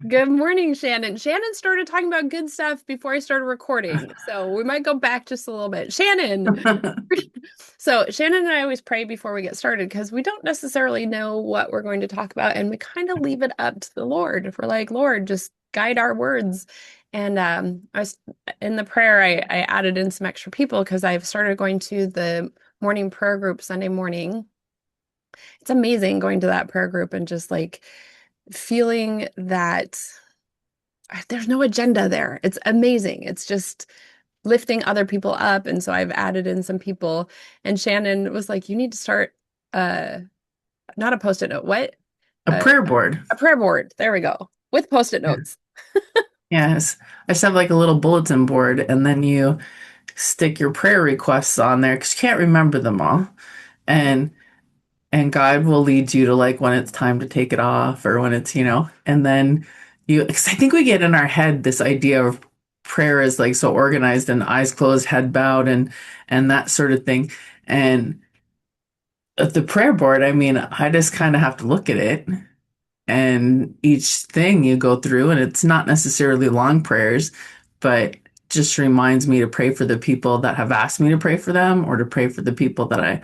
Good morning, Shannon. Shannon started talking about good stuff before I started recording, so we might go back just a little bit. Shannon. So Shannon and I always pray before we get started because we don't necessarily know what we're going to talk about, and we kind of leave it up to the Lord. If we're like, Lord, just guide our words. And I was in the prayer, I added in some extra people because I've started going to the morning prayer group Sunday morning. It's amazing going to that prayer group and just like feeling that there's no agenda there. It's amazing. It's just lifting other people up. And so I've added in some people. And Shannon was like, you need to start uh not a post-it note. What? A Uh, prayer board. a prayer board. There we go. With post-it Yeah. notes. Yes. I just have like a little bulletin board, and then you stick your prayer requests on there because you can't remember them all. And and God will lead you to like when it's time to take it off or when it's, and then because I think we get in our head this idea of prayer is like so organized and eyes closed, head bowed, and that sort of thing. And at the prayer board, I mean, I just kind of have to look at it and each thing you go through, and it's not necessarily long prayers, but just reminds me to pray for the people that have asked me to pray for them or to pray for the people that I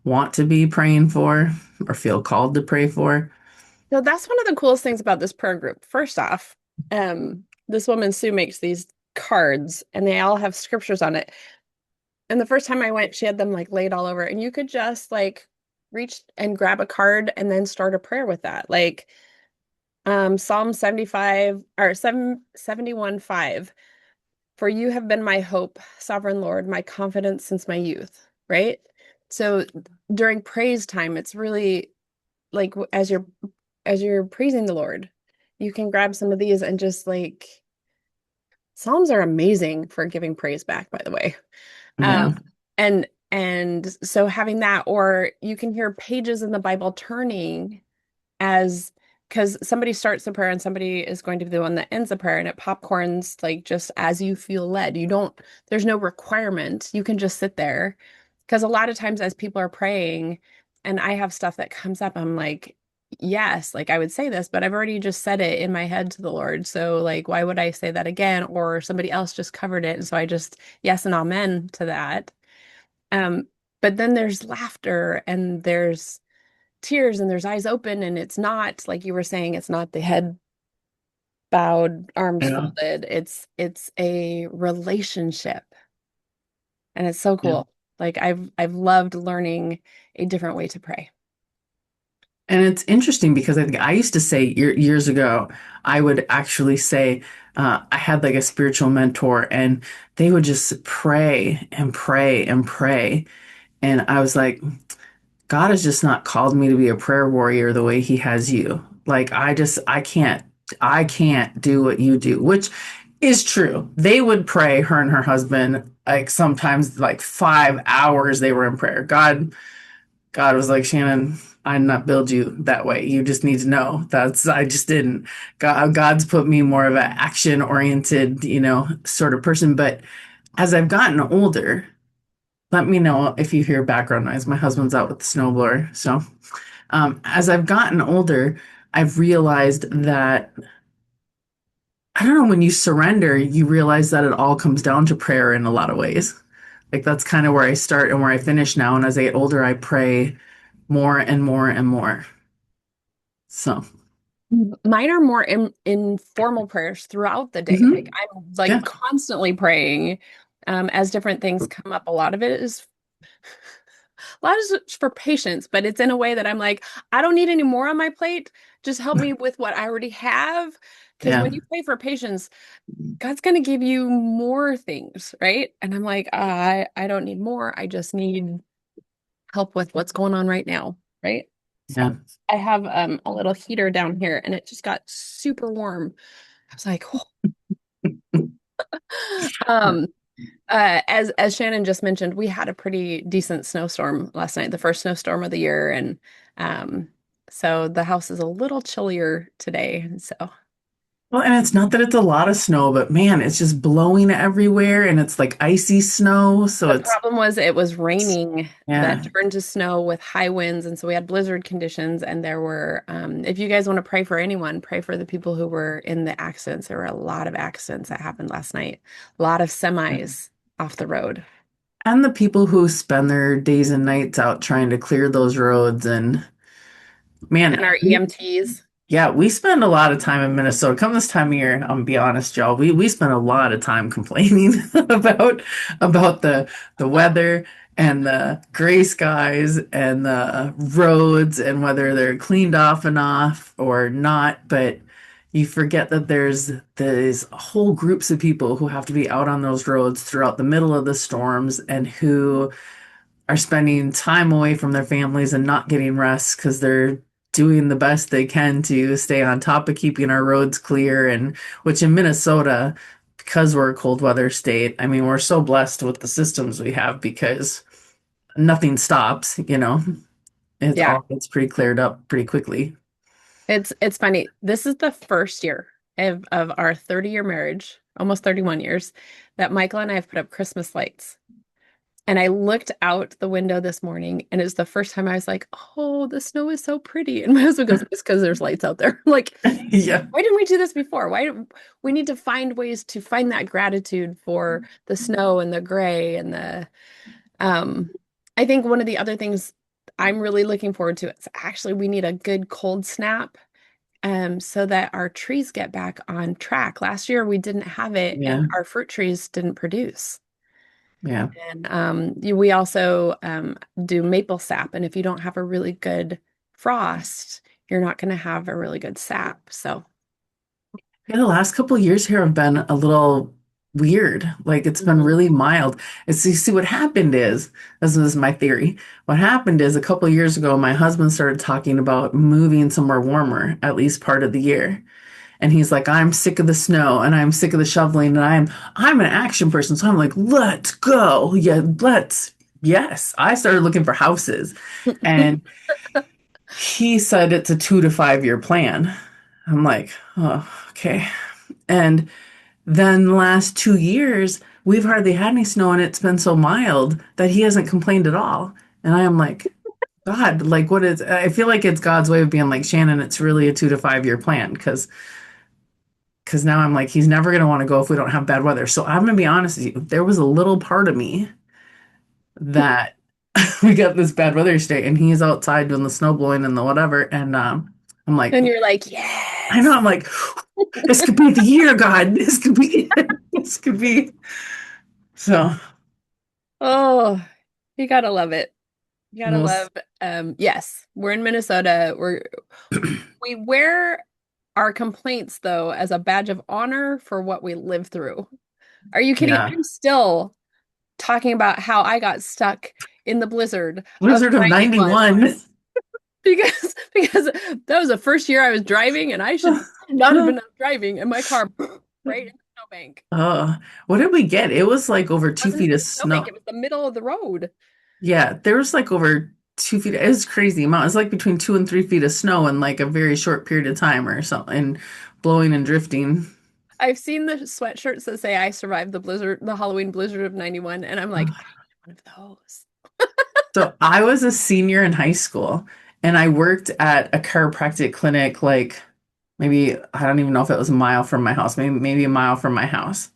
want to be praying for or feel called to pray for. So that's one of the coolest things about this prayer group. First off, this woman Sue makes these cards and they all have scriptures on it. And the first time I went, she had them like laid all over, and you could just like reach and grab a card and then start a prayer with that. Like Psalm 75 or 71:5. For you have been my hope, sovereign Lord, my confidence since my youth, right? So during praise time, it's really like as you're praising the Lord, you can grab some of these and just like Psalms are amazing for giving praise back, by the way. Um, Yeah. and so having that, or you can hear pages in the Bible turning as because somebody starts the prayer and somebody is going to be the one that ends the prayer, and it popcorns like just as you feel led. You don't, there's no requirement. You can just sit there. Because a lot of times as people are praying and I have stuff that comes up, I'm like, yes, like I would say this, but I've already just said it in my head to the Lord. So like, why would I say that again? Or somebody else just covered it. And so I just yes and amen to that. Um, but then there's laughter and there's tears and there's eyes open, and it's not like you were saying, it's not the head bowed, arms Yeah. folded. It's a relationship, and it's so Yeah. cool. Like I've loved learning a different way to pray. And it's interesting because I think I used to say years ago, I would actually say, I had like a spiritual mentor and they would just pray and pray and pray. And I was like, God has just not called me to be a prayer warrior the way he has you. Like I can't do what you do, which is true. They would pray, her and her husband, like sometimes like 5 hours they were in prayer. God was like, Shannon, I did not build you that way. You just need to know I just didn't. God's put me more of an action oriented, sort of person. But as I've gotten older, let me know if you hear background noise. My husband's out with the snowblower. So, as I've gotten older, I've realized that I don't know, when you surrender, you realize that it all comes down to prayer in a lot of ways. Like that's kind of where I start and where I finish now. And as I get older, I pray more and more and more. So, Mine are more informal prayers throughout the day. Like mhm. I'm like Yeah, constantly praying as different things come up. A lot of it is a lot is for patience, but it's in a way that I'm like, I don't need any more on my plate. Just help me with what I already have. Because yeah, when you pray for patience, God's going to give you more things, right? And I'm like, I don't need more. I just need help with what's going on right now, right? yeah. So I have a little heater down here, and it just got super warm. I was like, oh. um, as Shannon just mentioned, we had a pretty decent snowstorm last night, the first snowstorm of the year, and um, so the house is a little chillier today. So Well, and it's not that it's a lot of snow, but man, it's just blowing everywhere and it's like icy snow. So The it's, problem was it was raining that yeah. turned to snow with high winds, and so we had blizzard conditions. And there were, if you guys want to pray for anyone, pray for the people who were in the accidents. There were a lot of accidents that happened last night. A lot of semis off the road. And the people who spend their days and nights out trying to clear those roads. And And man, our EMTs. yeah, we spend a lot of time in Minnesota. Come this time of year, I'm gonna be honest, y'all. We spend a lot of time complaining about the weather and the gray skies and the roads and whether they're cleaned off enough or not. But you forget that there's whole groups of people who have to be out on those roads throughout the middle of the storms and who are spending time away from their families and not getting rest because they're doing the best they can to stay on top of keeping our roads clear. And which in Minnesota, because we're a cold weather state, I mean, we're so blessed with the systems we have because nothing stops, you know. It's Yeah, all gets pretty cleared up pretty quickly. it's funny. This is the first year of our 30-year marriage, almost 31 years, that Michael and I have put up Christmas lights. And I looked out the window this morning, and it's the first time I was like, "Oh, the snow is so pretty." And my husband goes, "It's because there's lights out there." Like, Yeah. why didn't we do this before? Why didn't we need to find ways to find that gratitude for the snow and the gray and the um I think one of the other things I'm really looking forward to is actually we need a good cold snap so that our trees get back on track. Last year we didn't have it and Yeah. our fruit trees didn't produce. Yeah. And we also do maple sap. And if you don't have a really good frost, you're not going to have a really good sap. So, Yeah, the last couple of years here have been a little weird. Like it's been mhm. really mild. It's you see what happened is this is my theory. What happened is a couple of years ago, my husband started talking about moving somewhere warmer at least part of the year. And he's like, I'm sick of the snow and I'm sick of the shoveling and I'm an action person. So I'm like, let's go. Yeah, let's. Yes. I started looking for houses and he said it's a 2 to 5 year plan. I'm like, oh, okay. And then the last 2 years, we've hardly had any snow and it's been so mild that he hasn't complained at all. And I am like, God, like what is, I feel like it's God's way of being like, Shannon, it's really a 2 to 5 year plan because now I'm like, he's never going to want to go if we don't have bad weather. So I'm going to be honest with you. There was a little part of me that we got this bad weather state and he's outside doing the snow blowing and the whatever. And I'm like, And you're like, I know, yes. I'm like, this could be the year, God. This could be, this could be. So, Oh, you gotta love it. You gotta love, most, yes, we're in Minnesota. We wear our complaints though as a badge of honor for what we live through. Are you kidding? yeah. I'm still talking about how I got stuck in the blizzard of Blizzard of 91 91. because that was the first year I was driving and I should not have been driving in my car right in the snowbank. Uh, what did we get? It was like over It two wasn't feet even of a snowbank, snow. it was the middle of the road. Yeah, there was like over 2 feet. It was crazy amount. It was like between 2 and 3 feet of snow in like a very short period of time or something, and blowing and drifting. I've seen the sweatshirts that say I survived the blizzard, the Halloween blizzard of 91, and I'm like, I need one of those. So I was a senior in high school and I worked at a chiropractic clinic, like maybe, I don't even know if it was a mile from my house, maybe a mile from my house.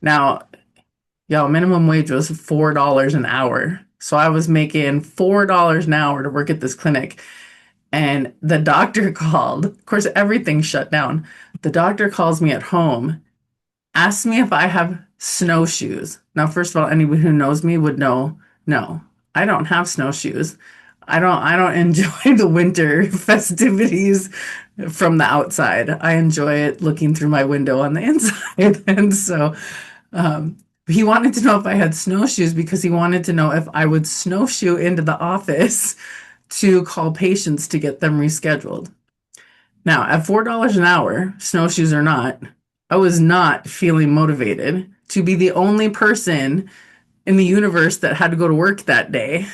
Now, y'all, minimum wage was $4 an hour. So I was making $4 an hour to work at this clinic. And the doctor called. Of course, everything shut down. The doctor calls me at home, asks me if I have snowshoes. Now, first of all, anybody who knows me would know, no, I don't have snowshoes. I don't enjoy the winter festivities from the outside. I enjoy it looking through my window on the inside. And so um, he wanted to know if I had snowshoes because he wanted to know if I would snowshoe into the office to call patients to get them rescheduled. Now, at $4 an hour, snowshoes or not, I was not feeling motivated to be the only person in the universe that had to go to work that day.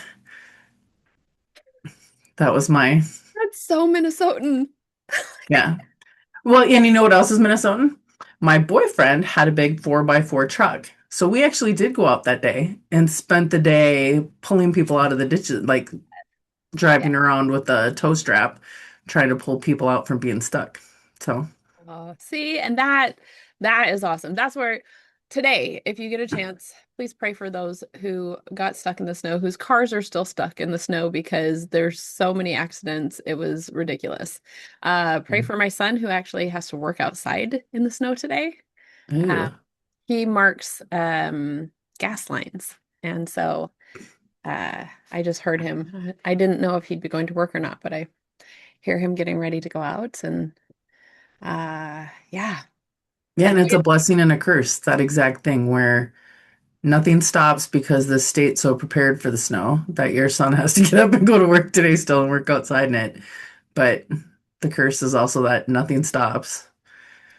That was my, That's so Minnesotan. yeah. Well, and you know what else is Minnesotan? My boyfriend had a big 4x4 truck. So we actually did go out that day and spent the day pulling people out of the ditches, like Yeah. driving around with a tow strap, trying to pull people out from being stuck. So, Oh, see, and that is awesome. That's where today, if you get a chance, please pray for those who got stuck in the snow, whose cars are still stuck in the snow because there's so many accidents. It was ridiculous. Pray for my son who actually has to work outside in the snow today. Uh, ew. he marks gas lines, and so I just heard him. I didn't know if he'd be going to work or not, but I hear him getting ready to go out, and yeah. Yeah, And and it's a blessing and a curse, that exact thing where nothing stops because the state's so prepared for the snow that your son has to get up and go to work today still and work outside in it. But the curse is also that nothing stops.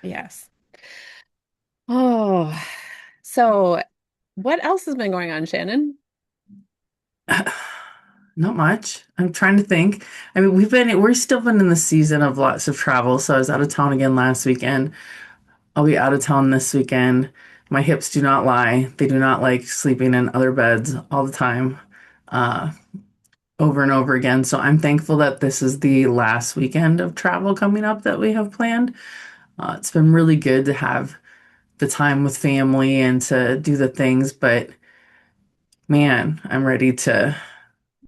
yes. Oh, so what else has been going on, Shannon? Not much. I'm trying to think. I mean, we're still been in the season of lots of travel. So I was out of town again last weekend. I'll be out of town this weekend. My hips do not lie. They do not like sleeping in other beds all the time, uh, over and over again. So I'm thankful that this is the last weekend of travel coming up that we have planned. It's been really good to have the time with family and to do the things, but man, I'm ready to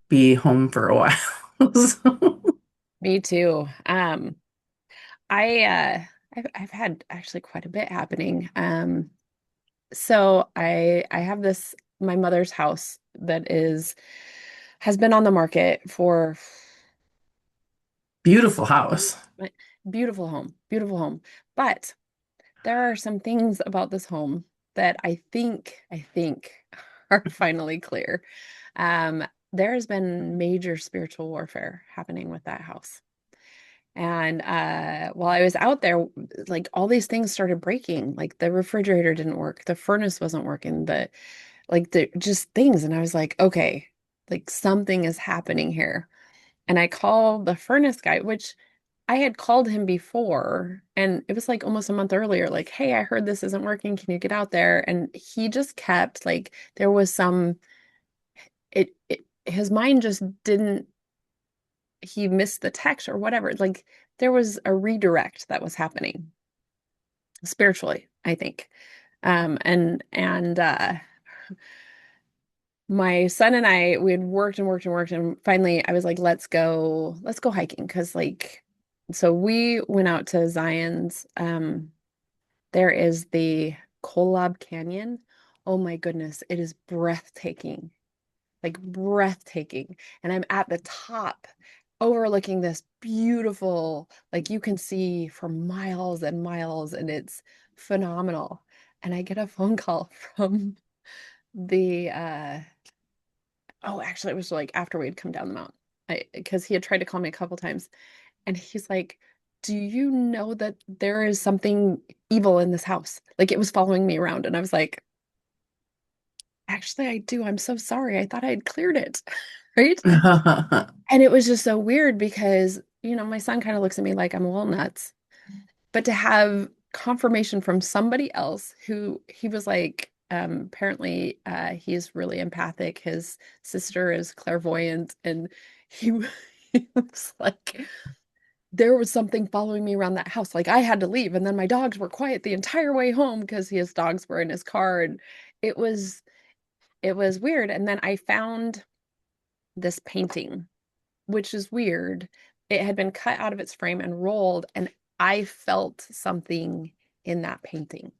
be home for a while. So, Me too. I I've had actually quite a bit happening. So I have this my mother's house that is has been on the market for beautiful house. my beautiful home, beautiful home. But there are some things about this home that I think are finally clear. Um, there has been major spiritual warfare happening with that house. And while I was out there, like all these things started breaking. Like the refrigerator didn't work, the furnace wasn't working, the just things. And I was like, okay, like something is happening here. And I called the furnace guy, which I had called him before, and it was like almost a month earlier, like, hey, I heard this isn't working. Can you get out there? And he just kept like there was some his mind just didn't he missed the text or whatever. Like there was a redirect that was happening spiritually, I think. And my son and I, we had worked and worked and worked, and finally I was like, let's go hiking. Cause like, so we went out to Zion's. There is the Kolob Canyon. Oh my goodness, it is breathtaking, like breathtaking. And I'm at the top overlooking this beautiful, like you can see for miles and miles, and it's phenomenal. And I get a phone call from the oh, actually, it was like after we'd come down the mountain. Because he had tried to call me a couple times, and he's like, "Do you know that there is something evil in this house? Like it was following me around." And I was like, "Actually, I do. I'm so sorry. I thought I had cleared it." Right? And it was just so weird because, my son kind of looks at me like I'm a little nuts. But to have confirmation from somebody else who he was like, apparently he's really empathic. His sister is clairvoyant, and he, he was like, there was something following me around that house. Like I had to leave, and then my dogs were quiet the entire way home because his dogs were in his car, and it was it was weird. And then I found this painting, which is weird. It had been cut out of its frame and rolled, and I felt something in that painting.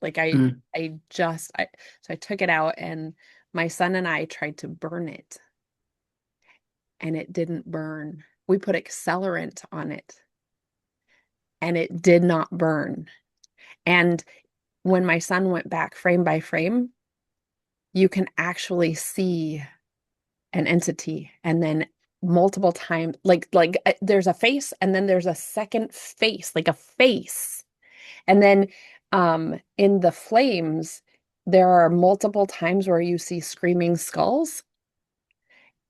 Like Mm. so I took it out, and my son and I tried to burn it, and it didn't burn. We put accelerant on it, and it did not burn. And when my son went back frame by frame, you can actually see an entity, and then multiple times, there's a face, and then there's a second face, like a face, and then in the flames there are multiple times where you see screaming skulls,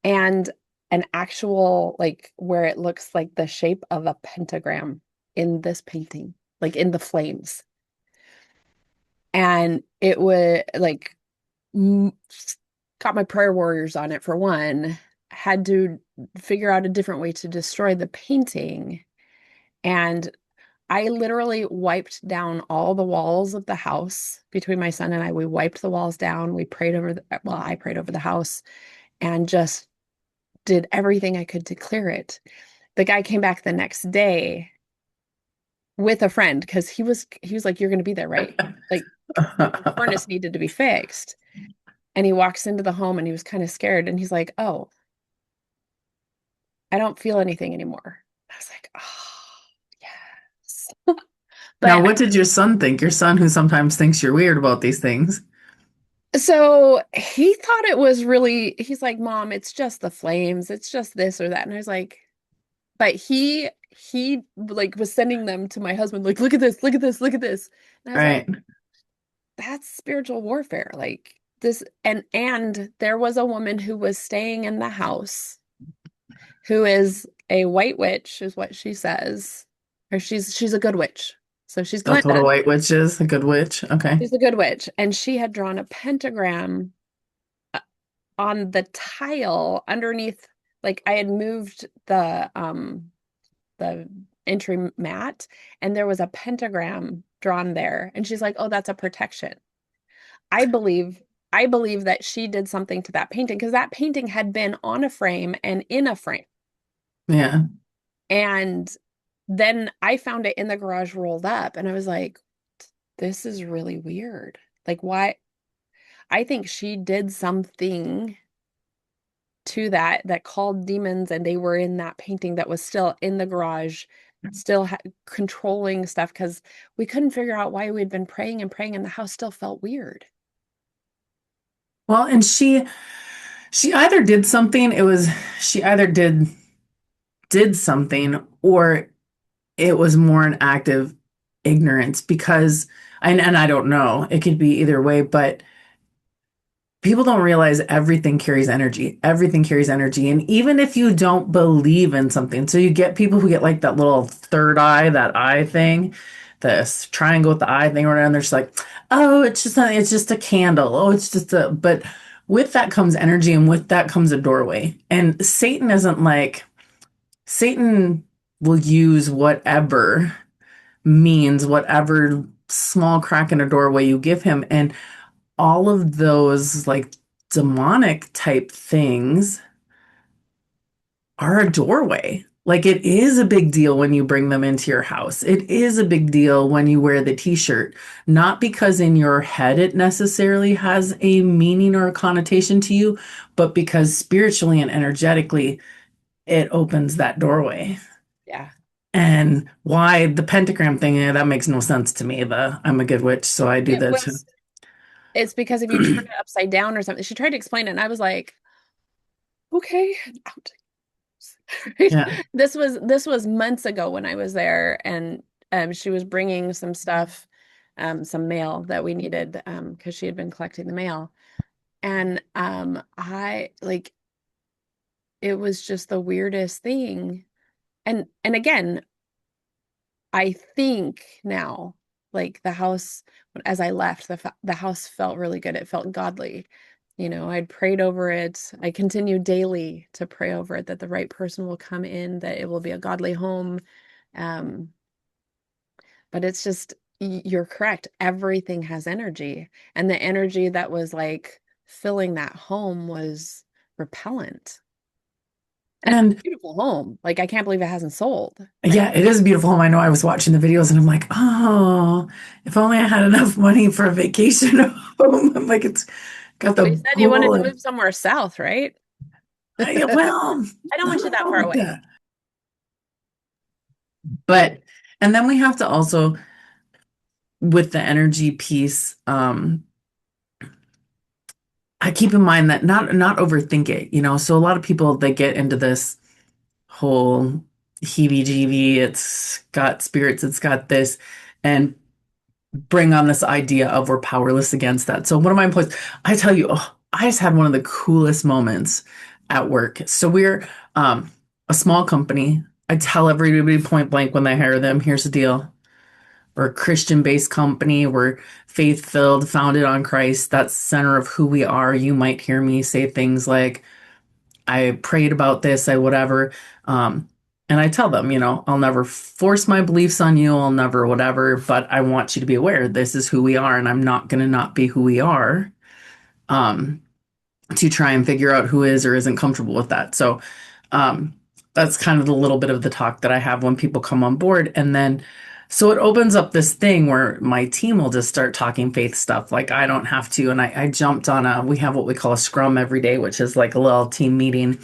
and an actual, like, where it looks like the shape of a pentagram. in this painting, like in the flames. And it would like m- got my prayer warriors on it for one, had to figure out a different way to destroy the painting. And I literally wiped down all the walls of the house between my son and I. We wiped the walls down. We prayed over well, I prayed over the house and just did everything I could to clear it. The guy came back the next day with a friend because he was like, "You're going to be there, right?" Like the furnace needed to be fixed. And he walks into the home and he was kind of scared and he's like, "Oh, I don't feel anything anymore." I was like, "Oh, yes." Now, But what did your son think? Your son, who sometimes thinks you're weird about these things. so he thought it was really, he's like, "Mom, it's just the flames. It's just this or that." And I was like, but he like was sending them to my husband, like, "Look at this, look at this, look at this." And I was like, Right. that's spiritual warfare. Like this, and there was a woman who was staying in the house who is a white witch, is what she says. Or she's a good witch. So she's That's what a Glenda. white witch is, a good witch. Okay. She's a good witch. And she had drawn a pentagram uh, on the tile underneath, like I had moved the entry mat and there was a pentagram drawn there. And she's like, "Oh, that's a protection." I believe I believe that she did something to that painting because that painting had been on a frame and in a frame. Yeah. And then I found it in the garage rolled up and I was like, this is really weird. Like, why? I think she did something to that called demons and they were in that painting that was still in the garage, still controlling stuff because we couldn't figure out why we'd been praying and praying and the house still felt weird. Well, and she either did something, she either did something or it was more an act of ignorance because and I don't know, it could be either way, but people don't realize everything carries energy. Everything carries energy. And even if you don't believe in something, so you get people who get like that little third eye, that eye thing, this triangle with the eye thing or whatever, and they're just like, oh, it's just a candle. Oh, it's just a, but with that comes energy and with that comes a doorway. And Satan isn't like, Satan will use whatever means, whatever small crack in a doorway you give him. And all of those like demonic type things are a doorway. Like it is a big deal when you bring them into your house. It is a big deal when you wear the t-shirt, not because in your head it necessarily has a meaning or a connotation to you, but because spiritually and energetically it opens that doorway. Yeah. And why the pentagram thing, that makes no sense to me. The I'm a good witch, so I do It that too. was It's because if you turn it upside down or something, she tried to explain it, and I was like, okay, out. Right? Yeah. This was months ago when I was there, and she was bringing some stuff, some mail that we needed, because she had been collecting the mail, and I like it was just the weirdest thing, and again, I think now, like the house, as I left, the house felt really good. It felt godly. I'd prayed over it. I continue daily to pray over it that the right person will come in, that it will be a godly home. Um, but it's just, you're correct. Everything has energy. And the energy that was like filling that home was repellent. And it's a And beautiful home. Like, I can't believe it hasn't sold. Like, yeah, it is a beautiful home. I know I was watching the videos and I'm like, oh, if only I had enough money for a vacation home. I'm like, it's got but the he said you wanted pool to and move somewhere south, right? well, I don't I want you don't that know far about away. that. But and then we have to also with the energy piece, I keep in mind that not overthink it, you know. So a lot of people they get into this whole heebie-jeebie, it's got spirits, it's got this, and bring on this idea of we're powerless against that. So one of my employees, I tell you, oh, I just had one of the coolest moments at work. So we're a small company. I tell everybody point blank when they hire them, here's the deal. We're a Christian-based company. We're faith-filled, founded on Christ. That's the center of who we are. You might hear me say things like, I prayed about this, I whatever. Um, and I tell them, I'll never force my beliefs on you. I'll never whatever, but I want you to be aware this is who we are, and I'm not going to not be who we are. Um, to try and figure out who is or isn't comfortable with that. So um, that's kind of the little bit of the talk that I have when people come on board. And then so it opens up this thing where my team will just start talking faith stuff. Like I don't have to. And I jumped on we have what we call a scrum every day, which is like a little team meeting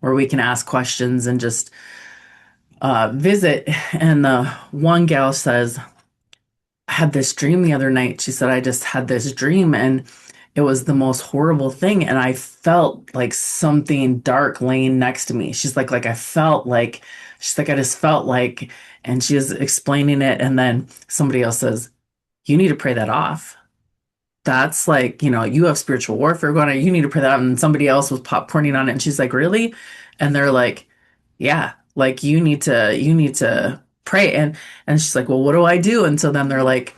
where we can ask questions and just visit. And the one gal says, I had this dream the other night. She said, I just had this dream and it was the most horrible thing. And I felt like something dark laying next to me. She's like, I just felt like, and she was explaining it. And then somebody else says, you need to pray that off. That's like, you have spiritual warfare going on. You need to pray that off. And somebody else was popcorning on it. And she's like, really? And they're like, yeah, like you need to pray. And she's like, well, what do I do? And so then they're like,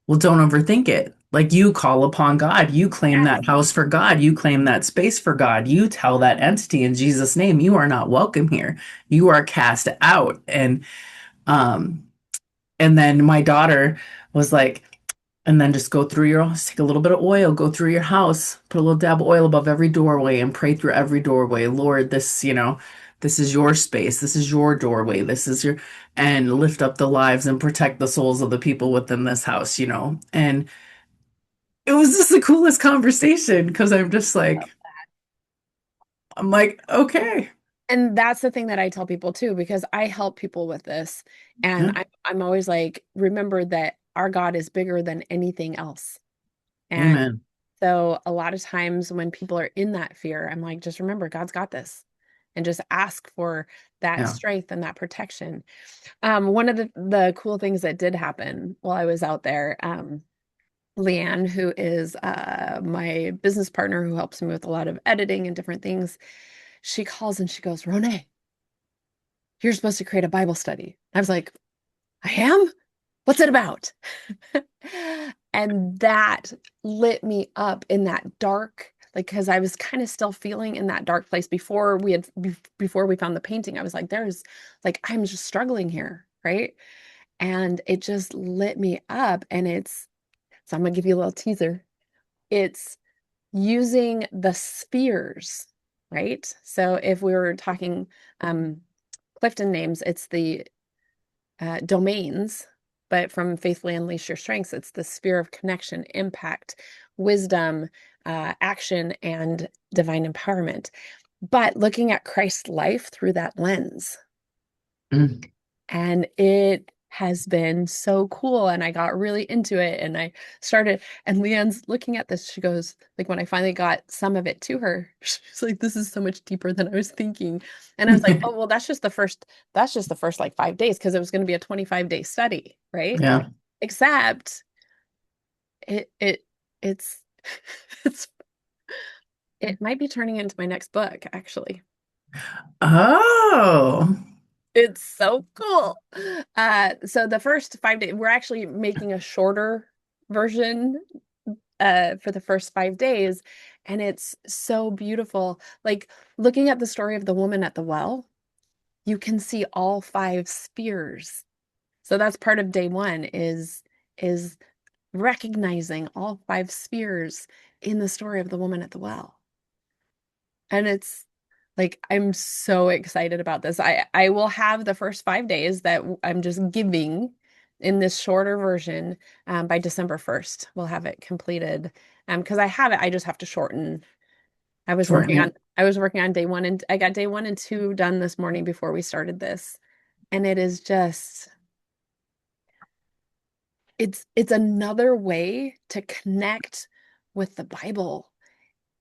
well, don't overthink it. Like you call upon God, you claim Yes. that house for God, you claim that space for God, you tell that entity in Jesus' name, you are not welcome here. You are cast out. Um, and then my daughter was like, and then just go through take a little bit of oil, go through your house, put a little dab of oil above every doorway and pray through every doorway. Lord, this is your space. This is your doorway. And lift up the lives and protect the souls of the people within this house. And it was just the coolest conversation because I'm like, okay. And that's the thing that I tell people too, because I help people with this. And Yeah. I'm always like, remember that our God is bigger than anything else. And Amen. so a lot of times when people are in that fear, I'm like, just remember, God's got this. And just ask for that Yeah. strength and that protection. One of the cool things that did happen while I was out there, Leanne, who is my business partner who helps me with a lot of editing and different things, she calls and she goes, Ronai, you're supposed to create a Bible study. I was like, I am? What's it about? And that lit me up in that dark, like, because I was kind of still feeling in that dark place before we found the painting. I was like, I'm just struggling here, right? And it just lit me up. And so I'm gonna give you a little teaser. It's using the spheres, right? So if we were talking Clifton names, it's the domains, but from Faithfully Unleash Your Strengths, it's the sphere of connection, impact, wisdom, action, and divine empowerment. But looking at Christ's life through that lens. Mm. And it has been so cool. And I got really into it. And I started, and Leanne's looking at this. She goes, like, when I finally got some of it to her, she's like, this is so much deeper than I was thinking. And I was like, oh, well, that's just the first like 5 days, because it was going to be a 25-day study, right? Yeah. Except it's, it's, it might be turning into my next book, actually. Oh, It's so cool. So the first 5 days, we're actually making a shorter version for the first 5 days, and it's so beautiful. Like looking at the story of the woman at the well, you can see all five spheres. So that's part of day one is recognizing all five spheres in the story of the woman at the well. And it's like I'm so excited about this. I will have the first 5 days that I'm just giving in this shorter version by December 1st. We'll have it completed. Because I have it, I just have to shorten. shorten it. I was working on day one, and I got day one and two done this morning before we started this. And it is just it's another way to connect with the Bible,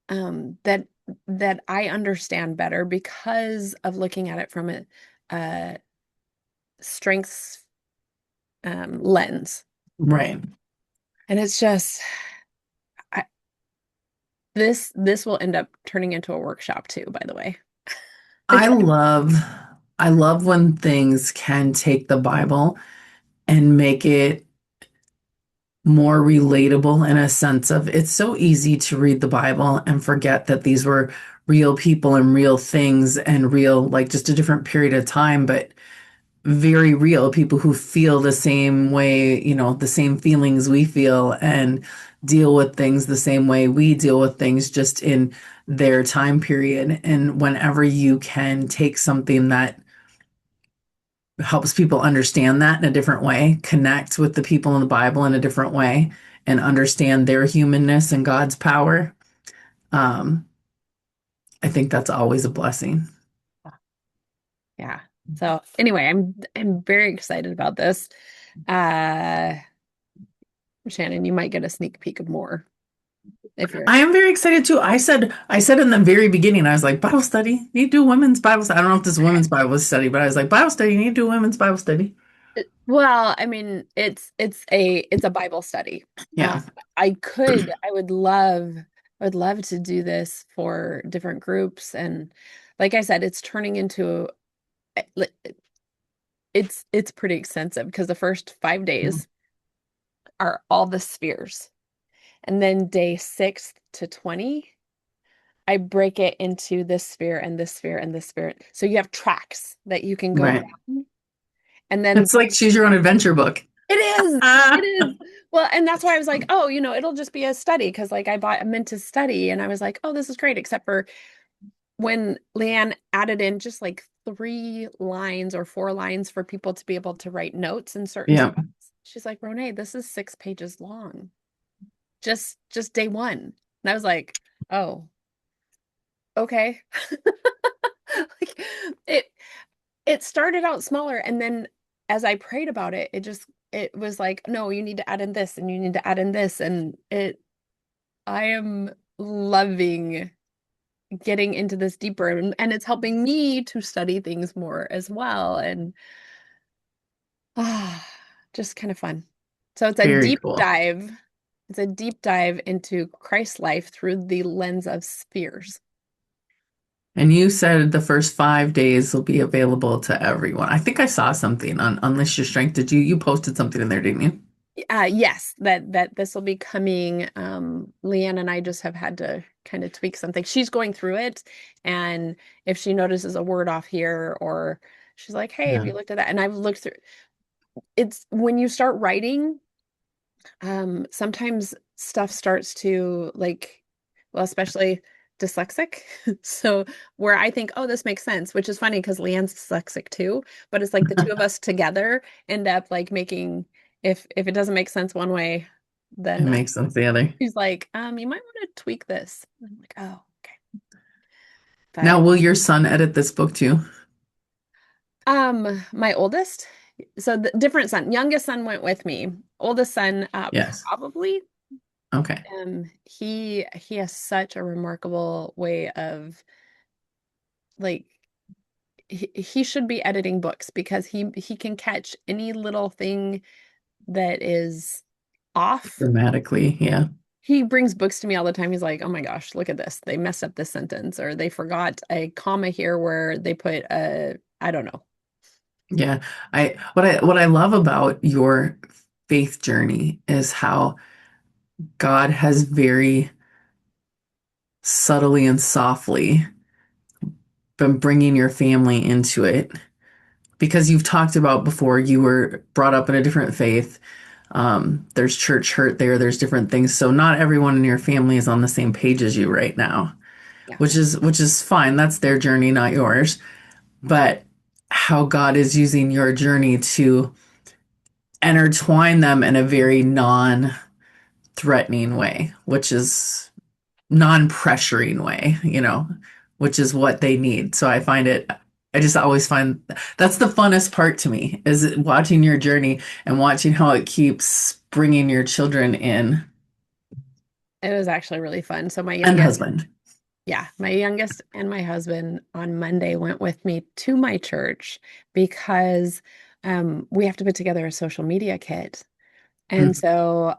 that I understand better because of looking at it from a strengths lens. Right. And it's just I, this will end up turning into a workshop too, by the way. I love I love when things can take the Bible and make it more relatable in a sense of it's so easy to read the Bible and forget that these were real people and real things and real, like just a different period of time, but very real people who feel the same way, the same feelings we feel and deal with things the same way we deal with things just in their time period. And whenever you can take something that helps people understand that in a different way, connect with the people in the Bible in a different way, and understand their humanness and God's power. Um, I think that's always a blessing. Yeah. So anyway, I'm very excited about this. Uh Shannon, you might get a sneak peek of more if you're I am very excited too. I said in the very beginning, I was like, Bible study, you need to do women's Bible study. I don't know if this is women's Bible study, but I was like, Bible study, you need to do women's Bible study. well, I mean, it's a Bible study. Um, Yeah, I would love to do this for different groups, and like I said, it's turning into li- it's pretty extensive because the first 5 days are all the spheres, and then day 6 to 20, I break it into this sphere and this sphere and this sphere. So you have tracks that you can go right. down, and then It's like choose your own adventure book. it is. It Ah, is. Well, and that's why I was like, oh, it'll just be a study because like I meant to study and I was like, oh, this is great, except for when Leanne added in just like 3 lines or 4 lines for people to be able to write notes in certain yeah, spots. She's like, Ronay, this is 6 pages long. Just day one. And I was like, oh, okay. Like it it started out smaller and then as I prayed about it, it was like, no, you need to add in this and you need to add in this and it I am loving getting into this deeper and it's helping me to study things more as well and ah just kind of fun. So it's a very deep cool. dive. It's a deep dive into Christ's life through the lens of spheres. And you said the first 5 days will be available to everyone. I think I saw something on Unleash Your Strength. Did you posted something in there, didn't you? Yes, that this will be coming. Leanne and I just have had to kind of tweak something. She's going through it, and if she notices a word off here, or she's like, "Hey, have Yeah. you looked at that?" And I've looked through. It's when you start writing, sometimes stuff starts to like, well, especially dyslexic. So where I think, oh, this makes sense, which is funny because Leanne's dyslexic too, but it's like the two of us together end up like making if it doesn't make sense one way, It then makes sense the other. she's like, you might want to tweak this. And I'm like, oh, okay. Now, But will your son edit this book too? my oldest, so the different son, youngest son went with me. Oldest son, Yes. probably. Okay. He has such a remarkable way of like he should be editing books because he can catch any little thing that is off. Dramatically, yeah. He brings books to me all the time. He's like, "Oh my gosh, look at this. They messed up this sentence or they forgot a comma here where they put a I don't know." Yeah. What I love about your faith journey is how God has very subtly and softly been bringing your family into it because you've talked about before you were brought up in a different faith. There's church hurt there. There's different things. So not everyone in your family is on the same page as you right now, Yeah. which is fine. That's their journey, not yours. But how God is using your journey to intertwine them in a very non-threatening way, which is non-pressuring way, which is what they need. So I just always find that's the funnest part to me is watching your journey and watching how it keeps bringing your children in It was actually really fun. So and husband. my youngest and my husband on Monday went with me to my church because we have to put together a social media kit. And Mm. so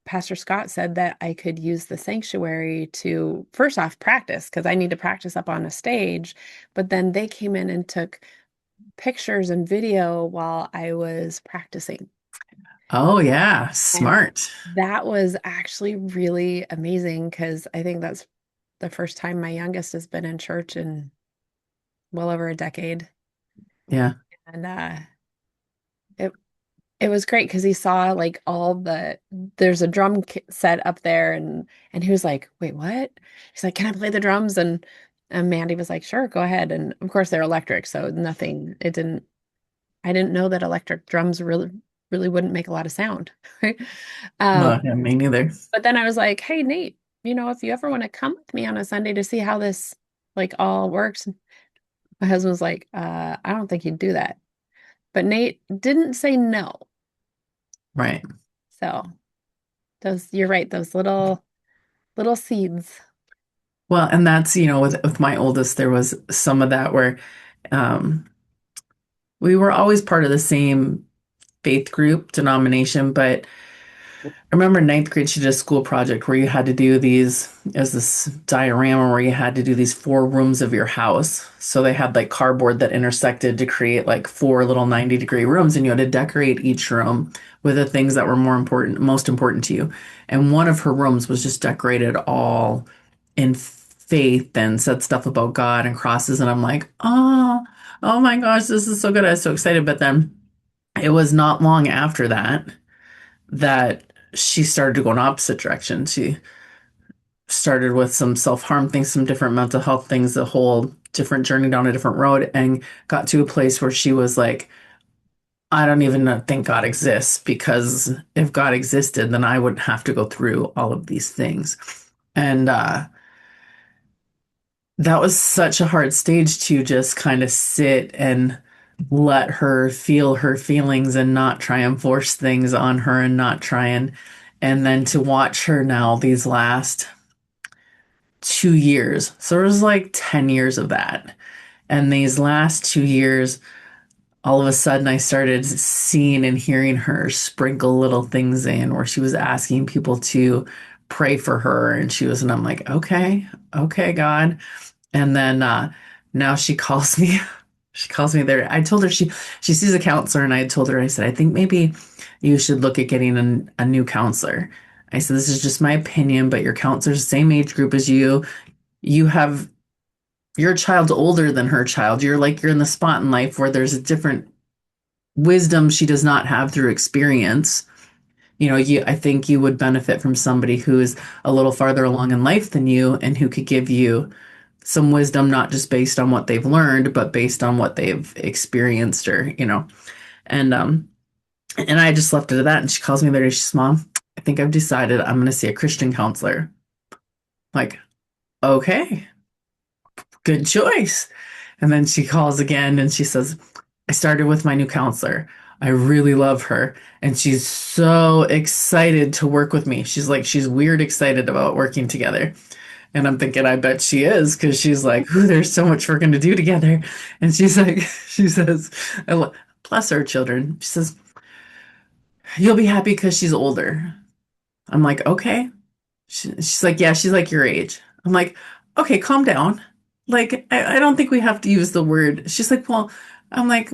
Pastor Scott said that I could use the sanctuary to first off practice because I need to practice up on a stage. But then they came in and took pictures and video while I was practicing. Oh, yeah. And Smart. that was actually really amazing because I think that's the first time my youngest has been in church in well over a decade. Yeah. And it it was great because he saw like there's a set up there and he was like, "Wait, what?" He's like, "Can I play the drums?" And Mandy was like, "Sure, go ahead." And of course they're electric, so nothing. It didn't. I didn't know that electric drums really wouldn't make a lot of sound. Right? No, Um, yeah, me neither. but then I was like, "Hey, Nate, if you ever want to come with me on a Sunday to see how this like all works," my husband was like, I don't think he'd do that." But Nate didn't say no. Right. So those, you're right, those little seeds. Well, and that's, with my oldest, there was some of that where um, we were always part of the same faith group denomination, but I remember ninth grade, she did a school project where you had to do these, as this diorama where you had to do these four rooms of your house. So they had like cardboard that intersected to create like four little 90-degree rooms, and you had to decorate each room with the things that were most important to you. And one of her rooms was just decorated all in faith and said stuff about God and crosses. And I'm like, oh my gosh, this is so good. I was so excited. But then it was not long after that she started to go in opposite direction. She started with some self-harm things, some different mental health things, a whole different journey down a different road, and got to a place where she was like, I don't even think God exists, because if God existed, then I wouldn't have to go through all of these things. And that was such a hard stage to just kind of sit and let her feel her feelings and not try and force things on her and not try and then to watch her now these last 2 years. So it was like 10 years of that. And these last 2 years, all of a sudden I started seeing and hearing her sprinkle little things in where she was asking people to pray for her. And I'm like, okay, God. And then now she calls me. She calls me there. I told her she sees a counselor, and I told her, I said, I think maybe you should look at getting a new counselor. I said, this is just my opinion, but your counselor's the same age group as you. You have your child's older than her child. You're in the spot in life where there's a different wisdom she does not have through experience. I think you would benefit from somebody who is a little farther along in life than you and who could give you some wisdom, not just based on what they've learned, but based on what they've experienced, and and I just left it at that. And she calls me later. She says, Mom, I think I've decided I'm going to see a Christian counselor. Like, okay, good choice. And then she calls again and she says, I started with my new counselor. I really love her. And she's so excited to work with me. She's weird excited about working together. And I'm thinking, I bet she is, because she's like, ooh, there's so much we're going to do together. And she's like, she says, bless her children. She says, you'll be happy because she's older. I'm like, okay. She's like, yeah, she's like your age. I'm like, okay, calm down. Like, I don't think we have to use the word. She's like, well, I'm like,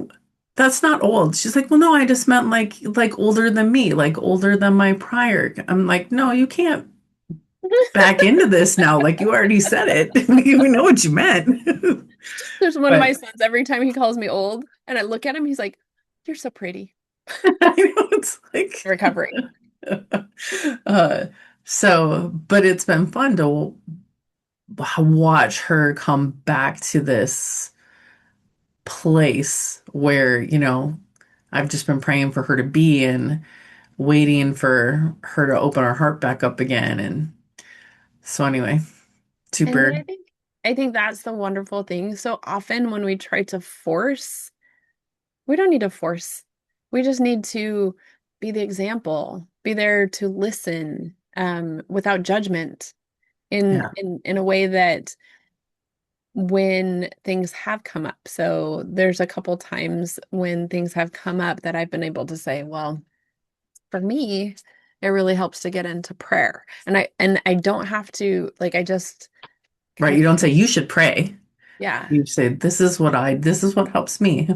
that's not old. She's like, well, no, I just meant like older than me, like older than my prior. I'm like, no, you can't back into this now. Like you already said it. We know what you meant. There's one of my But sons, every time he calls me old and I look at him, he's like, "You're so pretty." I know it's like Recovering. uh but it's been fun to watch her come back to this place where, I've just been praying for her to be and waiting for her to open her heart back up again. And so anyway, And super. I think that's the wonderful thing. So often when we try to force, we don't need to force. We just need to be the example, be there to listen, without judgment Yeah. in a way that when things have come up. So there's a couple times when things have come up that I've been able to say, well, for me, it really helps to get into prayer. And I don't have to like I just Right. kind You of don't say you should pray. yeah. You say this is what helps me.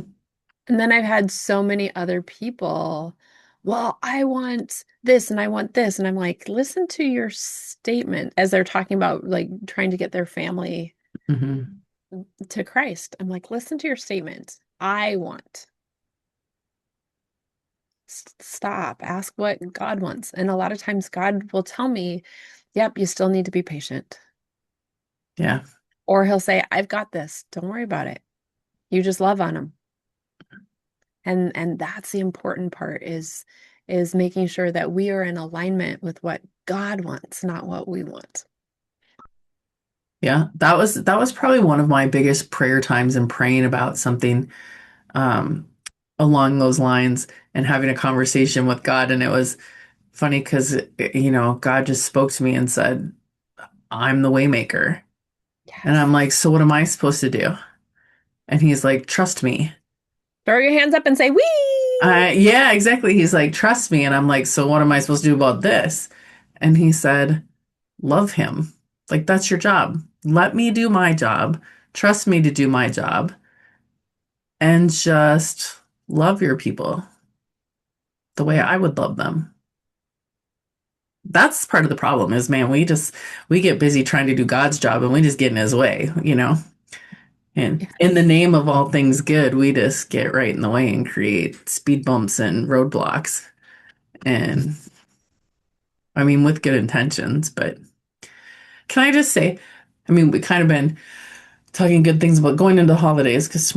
And then I've had so many other people, well, I want this and I want this. And I'm like, listen to your statement as they're talking about like trying to get their family Hmm. to Christ. I'm like, listen to your statement. I want. Stop. Ask what God wants. And a lot of times God will tell me, yep, you still need to be patient. Yeah. Or he'll say, I've got this. Don't worry about it. You just love on them. And that's the important part is making sure that we are in alignment with what God wants, not what we want. Yeah. That was probably one of my biggest prayer times and praying about something um along those lines and having a conversation with God. And it was funny because God just spoke to me and said, I'm the waymaker. And I'm Yes. like, so what am I supposed to do? And he's like, trust me. Throw your hands up and say, "Wee!" Yeah, exactly. He's like, trust me. And I'm like, so what am I supposed to do about this? And he said, love him. Like, that's your job. Let me do my job. Trust me to do my job and just love your people the way I would love them. That's part of the problem is, man, we get busy trying to do God's job and we just get in his way. And in the Yes. name of all things good, we just get right in the way and create speed bumps and roadblocks. And I mean, with good intentions, but can I just say, I mean, we kind of been talking good things about going into the holidays because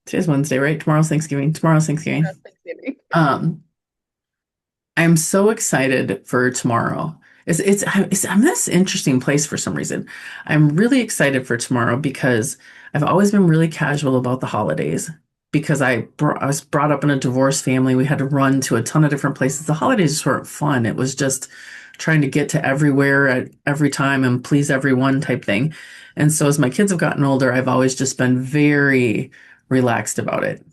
today's Wednesday, right? Tomorrow's Thanksgiving. Tomorrow's Thanksgiving. That's Thanksgiving. Um, I'm so excited for tomorrow. I'm in this interesting place for some reason. I'm really excited for tomorrow because I've always been really casual about the holidays because I was brought up in a divorced family. We had to run to a ton of different places. The holidays just weren't fun. It was just trying to get to everywhere at every time and please everyone type thing. And so as my kids have gotten older, I've always just been very relaxed about it.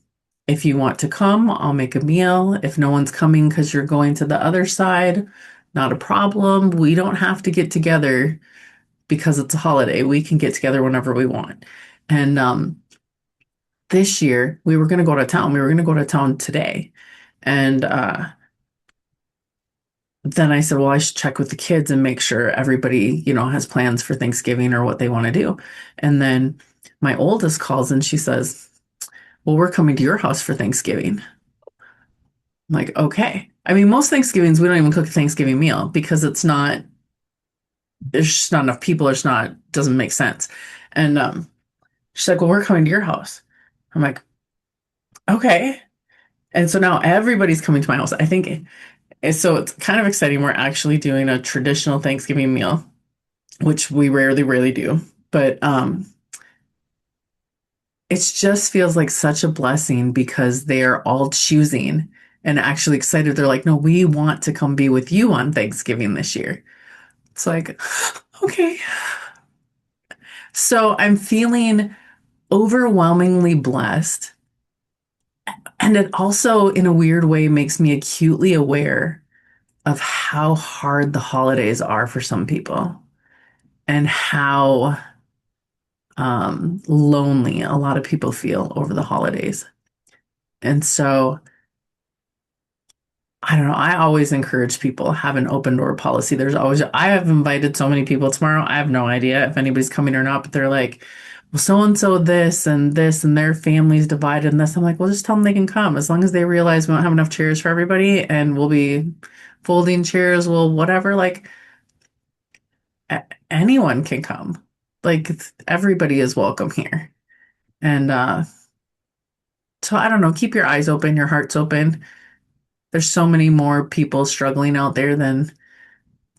If you want to come, I'll make a meal. If no one's coming because you're going to the other side, not a problem. We don't have to get together because it's a holiday. We can get together whenever we want. And this year, we were going to go to town. We were going to go to town today. And then I said, well, I should check with the kids and make sure everybody, has plans for Thanksgiving or what they want to do. And then my oldest calls and she says, well, we're coming to your house for Thanksgiving. I'm like, okay. I mean, most Thanksgivings, we don't even cook a Thanksgiving meal because there's just not enough people. It's not, doesn't make sense. And she's like, well, we're coming to your house. I'm like, okay. And so now everybody's coming to my house. I think so it's kind of exciting. We're actually doing a traditional Thanksgiving meal, which we rarely do. But it just feels like such a blessing because they are all choosing and actually excited. They're like, no, we want to come be with you on Thanksgiving this year. It's like, okay. So I'm feeling overwhelmingly blessed. And it also, in a weird way, makes me acutely aware of how hard the holidays are for some people and how lonely a lot of people feel over the holidays. And so I don't know. I always encourage people have an open door policy. I have invited so many people tomorrow. I have no idea if anybody's coming or not, but they're like, well, so and so this, and their family's divided and this. I'm like, well, just tell them they can come as long as they realize we don't have enough chairs for everybody and we'll be folding chairs. Well, whatever, like anyone can come. Like everybody is welcome here. And so I don't know, keep your eyes open, your hearts open. There's so many more people struggling out there than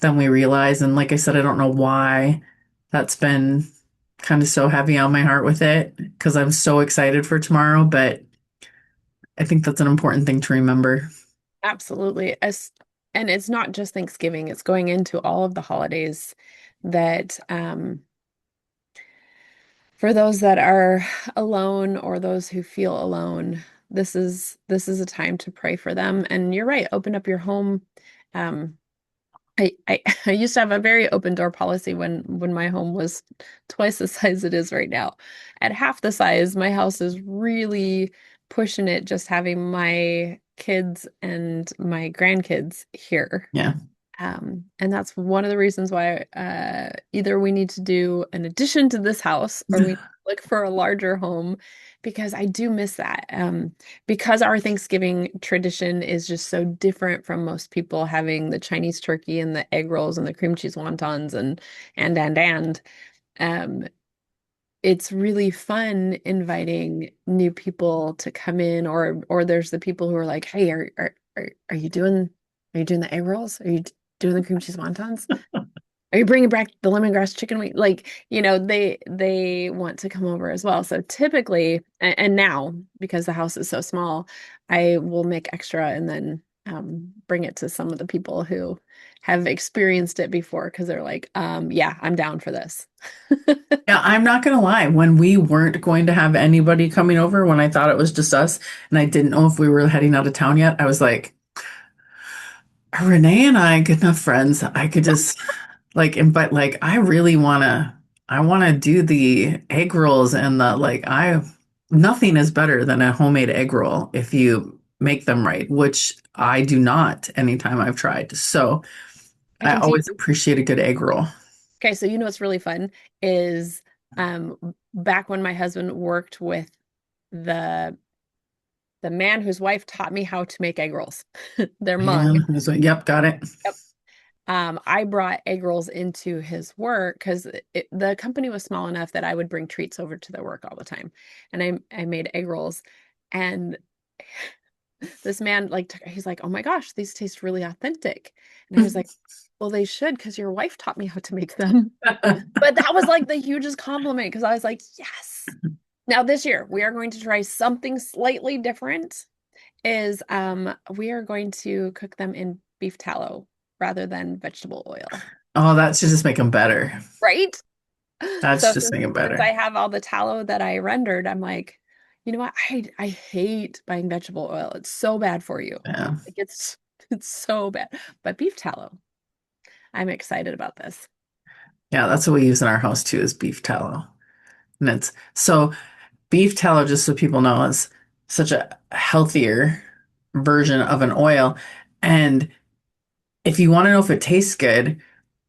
we realize. And like I said, I don't know why that's been kind of so heavy on my heart with it because I'm so excited for tomorrow. But I think that's an important thing to remember. Absolutely. And it's not just Thanksgiving, it's going into all of the holidays that for those that are alone or those who feel alone, this is a time to pray for them. And you're right, open up your home Um, I used to have a very open door policy when my home was twice the size it is right now. At half the size, my house is really pushing it, just having my kids and my grandkids here. Yeah. And that's one of the reasons why either we need to do an addition to this house or we look for a larger home because I do miss that. Because our Thanksgiving tradition is just so different from most people having the Chinese turkey and the egg rolls and the cream cheese wontons and um, it's really fun inviting new people to come in or there's the people who are like, "Hey, are you doing the egg rolls? Are you doing the cream cheese wontons? Are you bringing back the lemongrass chicken wing?" Like, they want to come over as well. So typically, and now because the house is so small, I will make extra and then bring it to some of the people who have experienced it before because they're like, yeah, I'm down for this. Yeah, I'm not gonna lie. When we weren't going to have anybody coming over, when I thought it was just us, and I didn't know if we were heading out of town yet, I was like, "Are Renee and I good enough friends? I could just but like, I wanna do the egg rolls and nothing is better than a homemade egg roll if you make them right, which I do not anytime I've tried. So I I can tell always you. appreciate a good egg roll. Okay, so you know what's really fun is back when my husband worked with the the man whose wife taught me how to make egg rolls. They're Hmong. Man, yep, got it. Yep. I brought egg rolls into his work because the company was small enough that I would bring treats over to their work all the time. And I made egg rolls. And this man he's like, "Oh my gosh, these taste really authentic." And I was like, "Well, they should because your wife taught me how to make them." But that was like the hugest compliment because I was like, "Yes." Now this year we are going to try something slightly different. Is we are going to cook them in beef tallow rather than vegetable oil. Oh, that should just make them better. Right? That's So just since make them since I better. have all the tallow that I rendered, I'm like, you know what? I hate buying vegetable oil. It's so bad for you. Yeah. Like it's so bad. But beef tallow, I'm excited about this. Yeah, that's what we use in our house too, is beef tallow. And it's so beef tallow, just so people know, is such a healthier version of an oil. And if you want to know if it tastes good,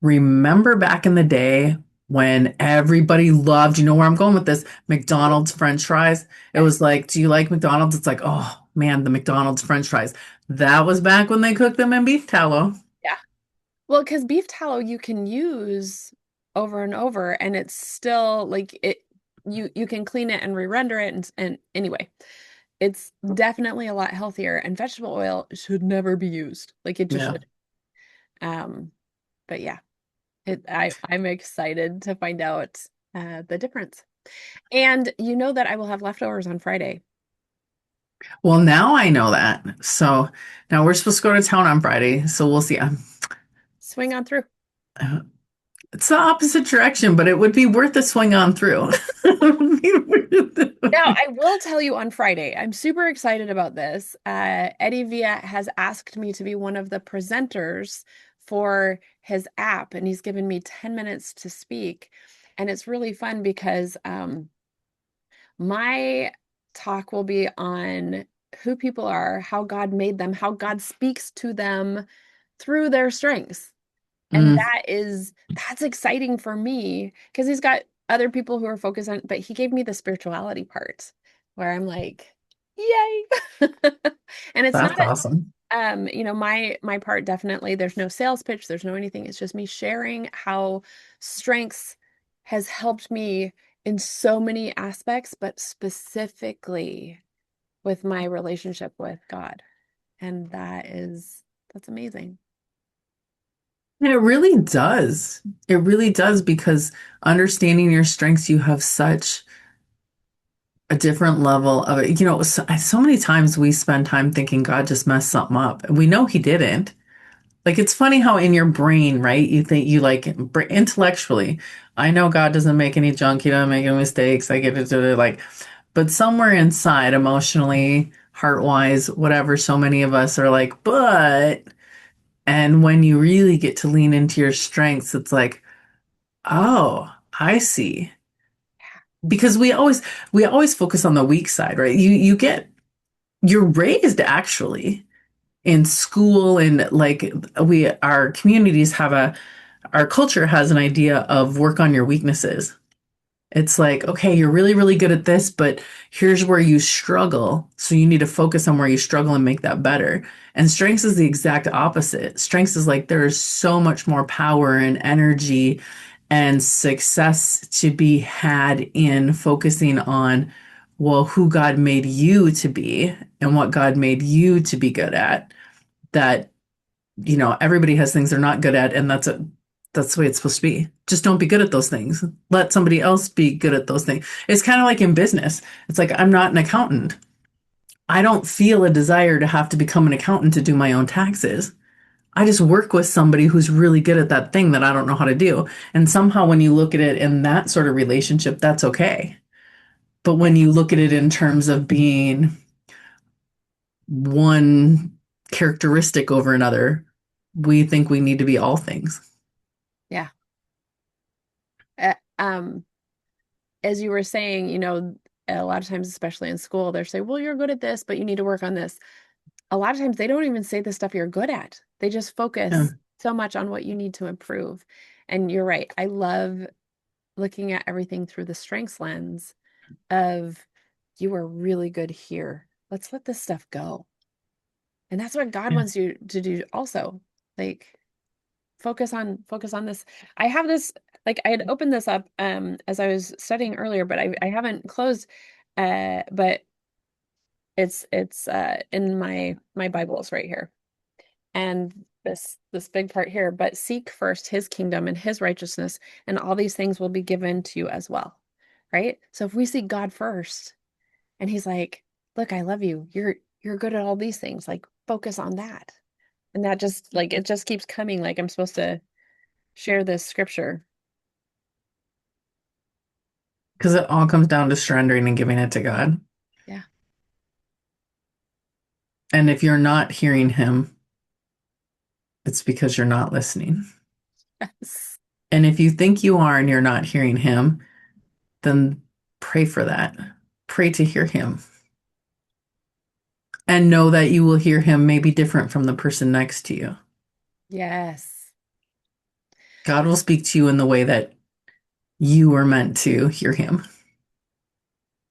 remember back in the day when everybody loved, you know where I'm going with this, McDonald's French fries. It Yes. was like, do you like McDonald's? It's like, oh man, the McDonald's French fries. That was back when they cooked them in beef tallow. Yeah. Well, because beef tallow you can use over and over, and it's still like it. You can clean it and re-render it, and anyway, it's definitely a lot healthier. And vegetable oil should never be used. Like it just Yeah. should. Um, but yeah, I'm excited to find out the difference. And you know that I will have leftovers on Friday. Well, now I know that. So now we're supposed to go to town on Friday. So we'll see. Swing on through. Uh, it's the opposite direction, but it would be worth a swing on through. It would be worth Now, it. I will tell you on Friday, I'm super excited about this. Eddie Via has asked me to be one of the presenters for his app, and he's given me 10 minutes to speak. And it's really fun because my talk will be on who people are, how God made them, how God speaks to them through their strengths. And Mm, that's exciting for me because he's got other people who are focused on, but he gave me the spirituality part where I'm like, yay. And it's not that's awesome. my part definitely, there's no sales pitch, there's no anything. It's just me sharing how strengths has helped me in so many aspects, but specifically with my relationship with God. And that's amazing. And it really does. It really does because understanding your strengths, you have such a different level of it. So many times we spend time thinking God just messed something up, and we know He didn't. Like it's funny how in your brain, right? You think you intellectually, I know God doesn't make any junk, He doesn't make any mistakes. I get it to but somewhere inside, emotionally, heart wise, whatever, so many of us are like, but. And when you really get to lean into your strengths, it's like, oh, I see. Because we always focus on the weak side, right? You're raised actually in school, and like our communities have our culture has an idea of work on your weaknesses. It's like, okay, you're really, really good at this, but here's where you struggle. So you need to focus on where you struggle and make that better. And strengths is the exact opposite. Strengths is like there is so much more power and energy and success to be had in focusing on, well, who God made you to be and what God made you to be good at. That, everybody has things they're not good at, and that's the way it's supposed to be. Just don't be good at those things. Let somebody else be good at those things. It's kind of like in business. It's like I'm not an accountant. I don't feel a desire to have to become an accountant to do my own taxes. I just work with somebody who's really good at that thing that I don't know how to do. And somehow when you look at it in that sort of relationship, that's okay. But Yeah. when you look at it in terms of being one characteristic over another, we think we need to be all things. Yeah. Uh, um, as you were saying, a lot of times, especially in school, they're saying, well, you're good at this, but you need to work on this. A lot of times they don't even say the stuff you're good at. They just Yeah. focus so much on what you need to improve. And you're right. I love looking at everything through the strengths lens of you are really good here. Let's let this stuff go. And that's what God Yeah. wants you to do also. Like focus on this. I have this, like I had opened this up as I was studying earlier, but I haven't closed but it's in my Bibles right here. And this big part here, but seek first his kingdom and his righteousness, and all these things will be given to you as well. Right? So if we seek God first, and he's like, look, I love you. You're good at all these things. Like focus on that. And that just like it just keeps coming like I'm supposed to share this scripture. Because it all comes down to surrendering and giving it to God. Yeah. And if you're not hearing him, it's because you're not listening. Yes. And if you think you are and you're not hearing him, then pray for that. Pray to hear him. And know that you will hear him maybe different from the person next to you. Yes. God will speak to you in the way that you were meant to hear him.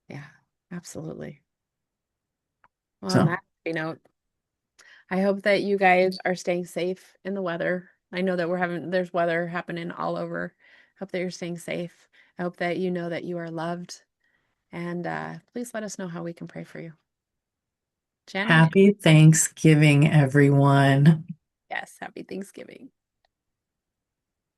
Yeah. Absolutely. Well, on So that happy note, I hope that you guys are staying safe in the weather. I know that there's weather happening all over. Hope that you're staying safe. I hope that you know that you are loved. And please let us know how we can pray for you. Shannon? happy Thanksgiving, everyone. Yes, happy Thanksgiving.